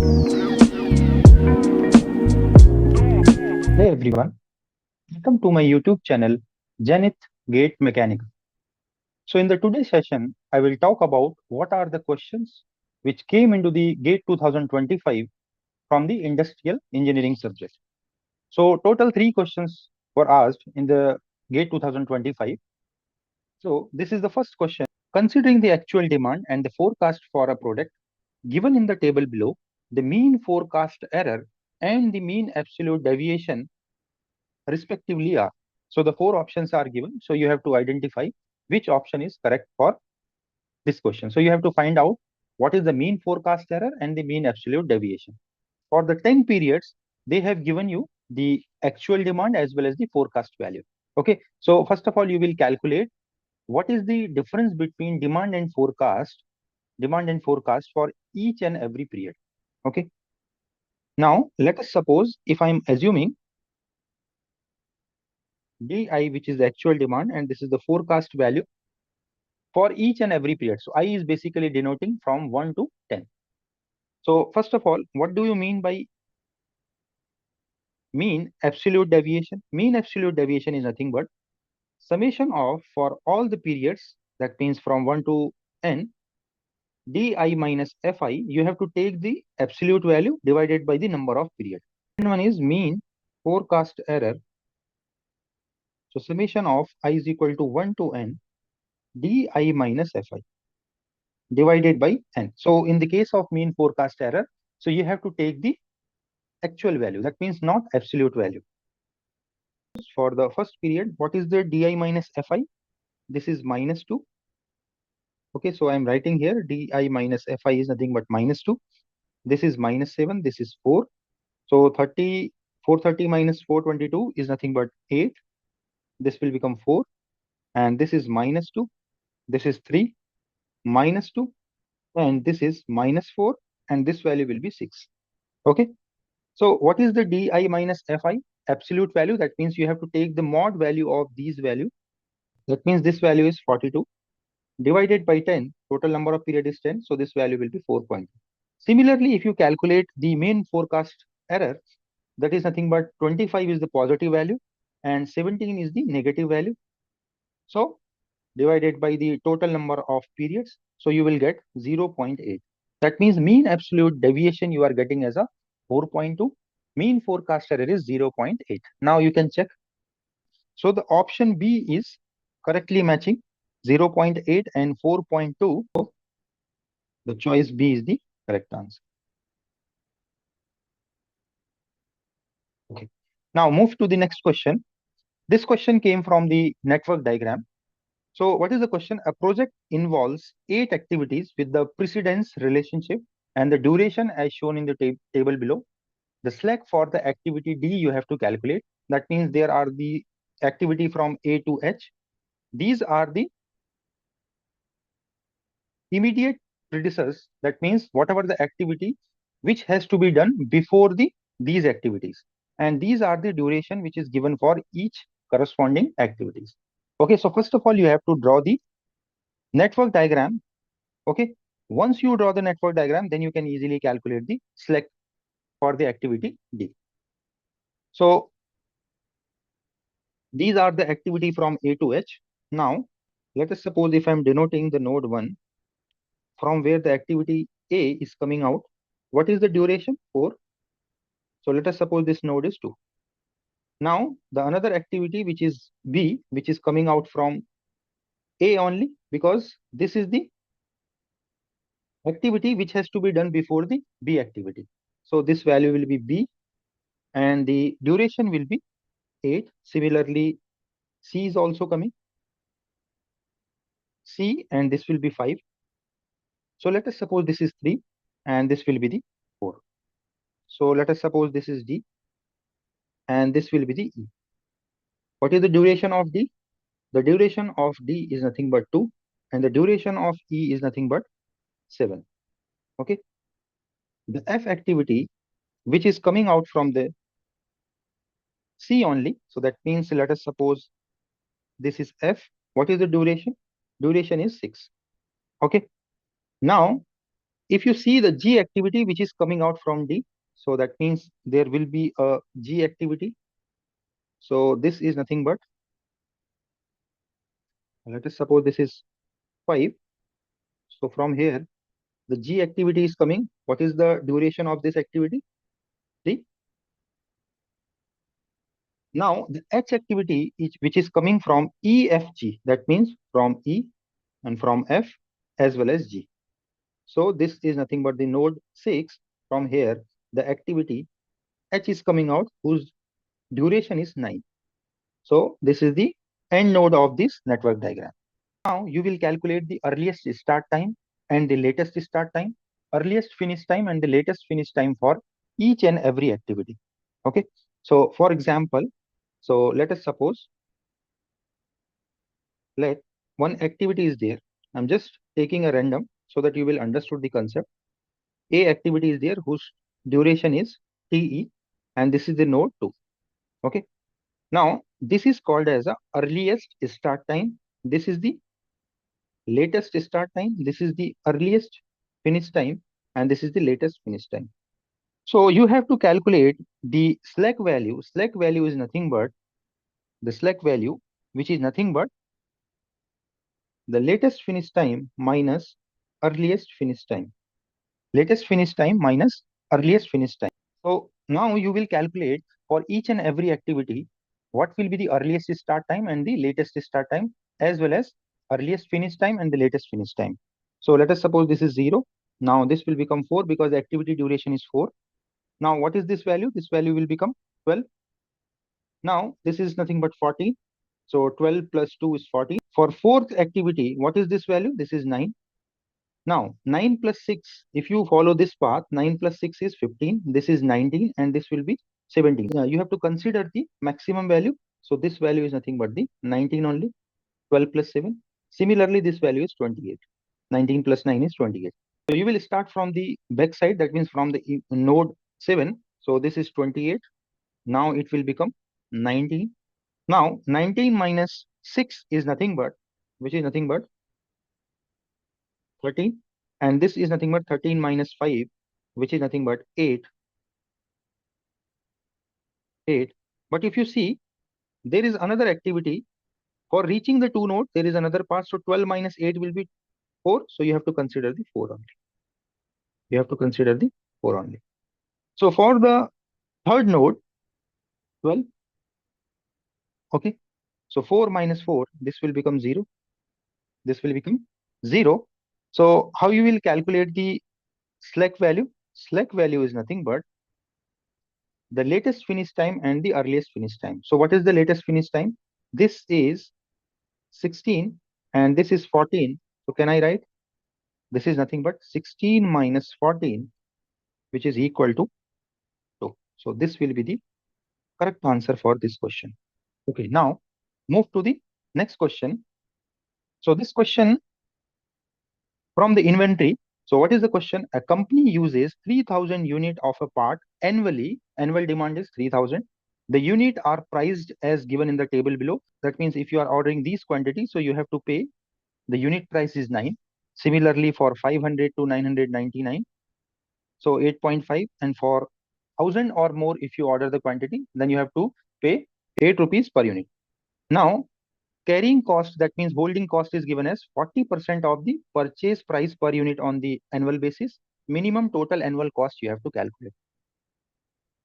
Hey everyone, welcome to my YouTube channel Zenith GATE Mechanical. So in the today's session, I will talk about what are the questions which came into the GATE 2025 from the industrial engineering subject. So total three questions were asked in the GATE 2025. So this is the first question. Considering the actual demand and the forecast for a product given in the table below, the mean forecast error and the mean absolute deviation respectively are. So the four options are given. So you have to identify which option is correct for this question. So you have to find out what is the mean forecast error and the mean absolute deviation. For the 10 periods, they have given you the actual demand as well as the forecast value. Okay. So first of all, you will calculate what is the difference between demand and forecast for each and every period. Okay. Now let us suppose if I'm assuming DI, which is the actual demand, and this is the forecast value for each and every period. So I is basically denoting from 1 to 10. So first of all, what do you mean by mean absolute deviation? Mean absolute deviation is nothing but summation of for all the periods, that means from 1 to n, di minus fi. You have to take the absolute value divided by the number of periods. And one is mean forecast error. So summation of I is equal to 1 to n di minus fi divided by n. So in the case of mean forecast error, so you have to take the actual value. That means not absolute value. For the first period, what is the di minus fi? This is minus 2. Okay, so I'm writing here di minus fi is nothing but minus 2. This is minus 7. This is 4. So 430 minus 422 is nothing but 8. This will become 4. And this is minus 2. This is 3. Minus 2. And this is minus 4. And this value will be 6. Okay. So what is the di minus fi? Absolute value. That means you have to take the mod value of these value. That means this value is 42 divided by 10. Total number of period is 10. So this value will be 4.2. Similarly, if you calculate the mean forecast error, that is nothing but 25 is the positive value and 17 is the negative value. So divided by the total number of periods. So you will get 0.8. That means mean absolute deviation you are getting as a 4.2. Mean forecast error is 0.8. Now you can check. So the option B is correctly matching 0.8 and 4.2. The choice B is the correct answer. Okay. Now move to the next question. This question came from the network diagram. So what is the question? A project involves 8 activities with the precedence relationship and the duration as shown in the table below. The slack for the activity D you have to calculate. That means there are the activity from A to H. These are the immediate predecessors. That means whatever the activity which has to be done before these activities. And these are the duration which is given for each corresponding activities. Okay, so first of all, you have to draw the network diagram. Okay, once you draw the network diagram, then you can easily calculate the slack for the activity D. So these are the activity from A to H. Now, let us suppose if I'm denoting the node 1 from where the activity A is coming out, what is the duration? 4. So let us suppose this node is 2. Now, the another activity which is B, which is coming out from A only, because this is the activity which has to be done before the B activity. So this value will be B and the duration will be 8. Similarly, C is also coming. C and this will be 5. So let us suppose this is 3 and this will be the 4. So let us suppose this is D and this will be the E. What is the duration of D? The duration of D is nothing but 2 and the duration of E is nothing but 7. Okay. The F activity which is coming out from the C only. So that means let us suppose this is F. What is the duration? Duration is 6. Okay. Now, if you see the G activity which is coming out from D, so that means there will be a G activity. So this is nothing but, let us suppose this is 5. So from here, the G activity is coming. What is the duration of this activity? 3. Now the H activity is which is coming from EFG. That means from E and from F as well as G. So this is nothing but the node 6. From here, the activity H is coming out whose duration is 9. So this is the end node of this network diagram. Now you will calculate the earliest start time and the latest start time, earliest finish time and the latest finish time for each and every activity. Okay. So for example, so let us suppose, let one activity is there. I'm just taking a random so that you will understood the concept. A activity is there whose duration is TE and this is the node 2. Okay. Now this is called as a earliest start time. This is the latest start time. This is the earliest finish time and this is the latest finish time. So you have to calculate the slack value. Slack value is nothing but the slack value, which is nothing but the latest finish time minus earliest finish time. Latest finish time minus earliest finish time. So now you will calculate for each and every activity what will be the earliest start time and the latest start time as well as earliest finish time and the latest finish time. So let us suppose this is 0. Now this will become 4 because the activity duration is 4. Now what is this value? This value will become 12. Now this is nothing but 14. So 12 plus 2 is 14. For fourth activity, what is this value? This is 9. Now 9 plus 6, if you follow this path, 9 plus 6 is 15. This is 19 and this will be 17. You have to consider the maximum value. So this value is nothing but the 19 only. 12 plus 7. Similarly, this value is 28. 19 plus 9 is 28. So you will start from the back side. That means from the node 7. So this is 28. Now it will become 19. Now 19 minus 6 is nothing but, which is nothing but 13. And this is nothing but 13 minus 5, which is nothing but 8. 8. But if you see, there is another activity. For reaching the two nodes, there is another part. So 12 minus 8 will be 4. So you have to consider the 4 only. You have to consider the 4 only. So for the third node, 12. Okay. So 4 minus 4, this will become 0. This will become 0. So how you will calculate the slack value? Slack value is nothing but the latest finish time and the earliest finish time. So what is the latest finish time? This is 16 and this is 14. So can I write? This is nothing but 16 minus 14, which is equal to 2. So this will be the correct answer for this question. Okay, now move to the next question. So this question from the inventory. So what is the question? A company uses 3000 unit of a part annually. Annual demand is 3000. The unit are priced as given in the table below. That means if you are ordering these quantities, so you have to pay the unit price is 9. Similarly for 500 to 999, so 8.5. And for 1000 or more, if you order the quantity, then you have to pay 8 rupees per unit. Now carrying cost, that means holding cost, is given as 40% of the purchase price per unit on the annual basis. Minimum total annual cost you have to calculate.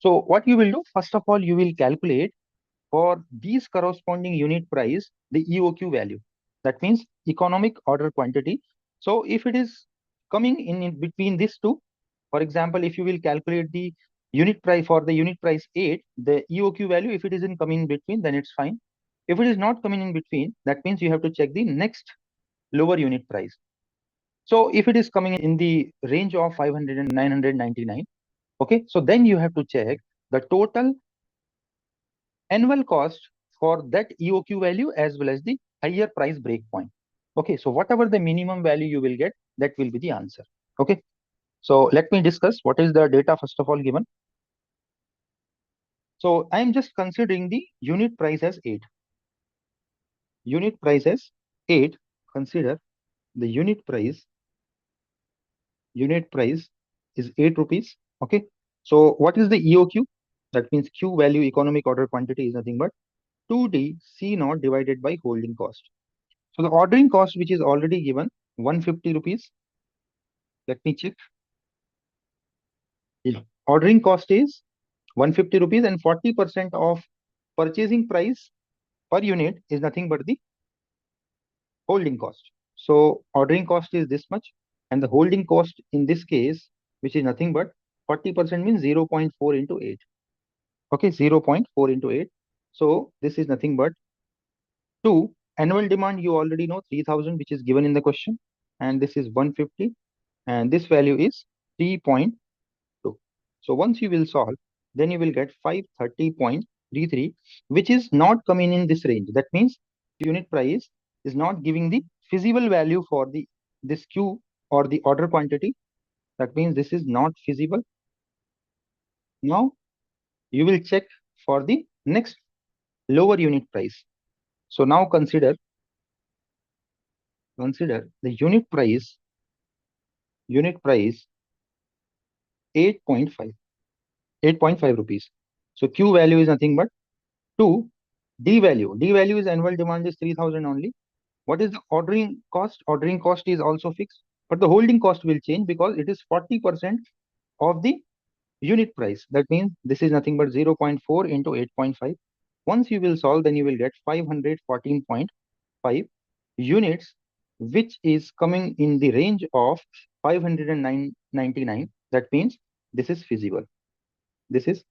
So what you will do, first of all, you will calculate for these corresponding unit price, the EOQ value. That means economic order quantity. So if it is coming in between these two, for example, if you will calculate the unit price for the unit price 8, the EOQ value, if it is in coming in between, then it's fine. If it is not coming in between, that means you have to check the next lower unit price. So if it is coming in the range of 500 and 999, okay, so then you have to check the total annual cost for that EOQ value as well as the higher price breakpoint. Okay, so whatever the minimum value you will get, that will be the answer. Okay, so let me discuss what is the data first of all given. So I am just considering the unit price as 8. Unit price as 8. Consider the unit price unit price is 8 rupees. Okay. So what is the EOQ? That means Q value, economic order quantity, is nothing but 2D C naught divided by holding cost. So the ordering cost, which is already given, 150 rupees. Let me check. Yeah. Ordering cost is 150 rupees, and 40% of purchasing price per unit is nothing but the holding cost. So ordering cost is this much, and the holding cost in this case, which is nothing but 40% means 0.4 into 8. Okay, 0.4 into 8. So this is nothing but 2. Annual demand, you already know, 3000, which is given in the question, and this is 150, and this value is 3.2. So once you will solve, then you will get 530.33, which is not coming in this range. That means unit price is not giving the feasible value for the this Q or the order quantity. That means this is not feasible. Now you will check for the next lower unit price. So now consider the unit price 8.5 8.5 rupees. So Q value is nothing but 2. D value is annual demand is 3000 only. What is the ordering cost? Ordering cost is also fixed, but the holding cost will change because it is 40% of the unit price. That means this is nothing but 0.4 into 8.5. Once you will solve, then you will get 514.5 units, which is coming in the range of 599. That means this is feasible. This is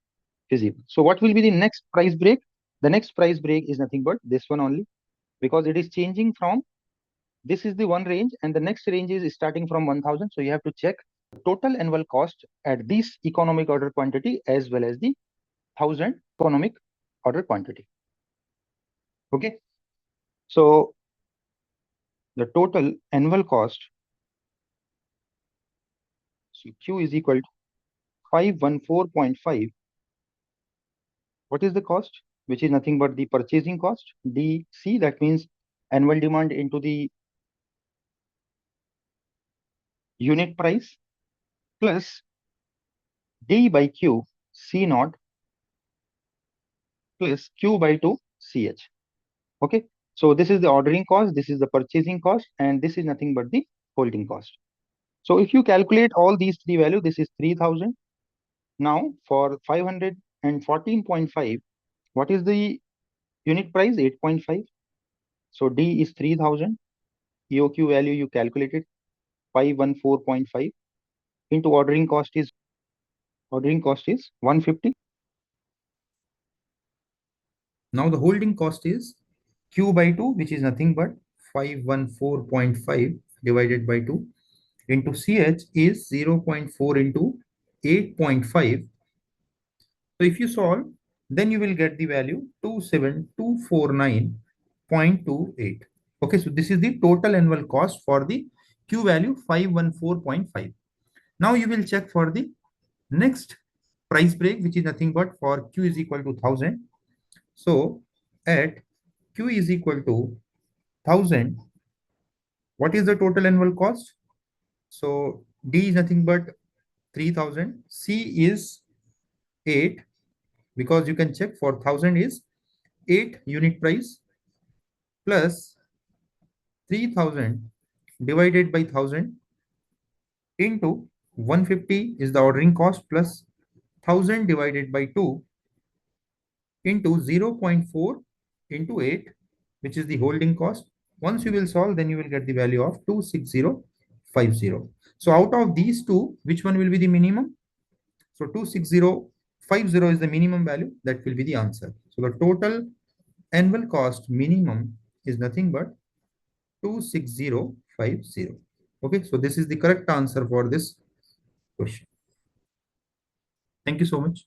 feasible. So what will be the next price break? The next price break is nothing but this one only, because it is changing from, this is the one range and the next range is starting from 1000. So you have to check total annual cost at this economic order quantity as well as the 1000 economic order quantity. Okay. So the total annual cost, so Q is equal to 514.5. What is the cost? Which is nothing but the purchasing cost, DC, that means annual demand into the unit price, plus D by Q, C naught, plus Q by 2, CH. Okay. So this is the ordering cost, this is the purchasing cost, and this is nothing but the holding cost. So if you calculate all these three values, this is 3000. Now for 514.5, what is the unit price? 8.5. So D is 3000. EOQ value you calculated 514.5 into ordering cost is 150. Now the holding cost is Q by 2, which is nothing but 514.5 divided by 2, into CH is 0.4 into 8.5. So if you solve, then you will get the value 27249.28. Okay, so this is the total annual cost for the Q value 514.5. Now you will check for the next price break, which is nothing but for Q is equal to 1000. So at Q is equal to 1000, what is the total annual cost? So D is nothing but 3000, C is 8, because you can check for 1000 is 8 unit price, plus 3000 divided by 1000 into 150 is the ordering cost, plus 1000 divided by 2 into 0.4 into 8, which is the holding cost. Once you will solve, then you will get the value of 26050. So out of these two, which one will be the minimum? So 26050 is the minimum value. That will be the answer. So the total annual cost minimum is nothing but 26050. Okay, so this is the correct answer for this question. Thank you so much.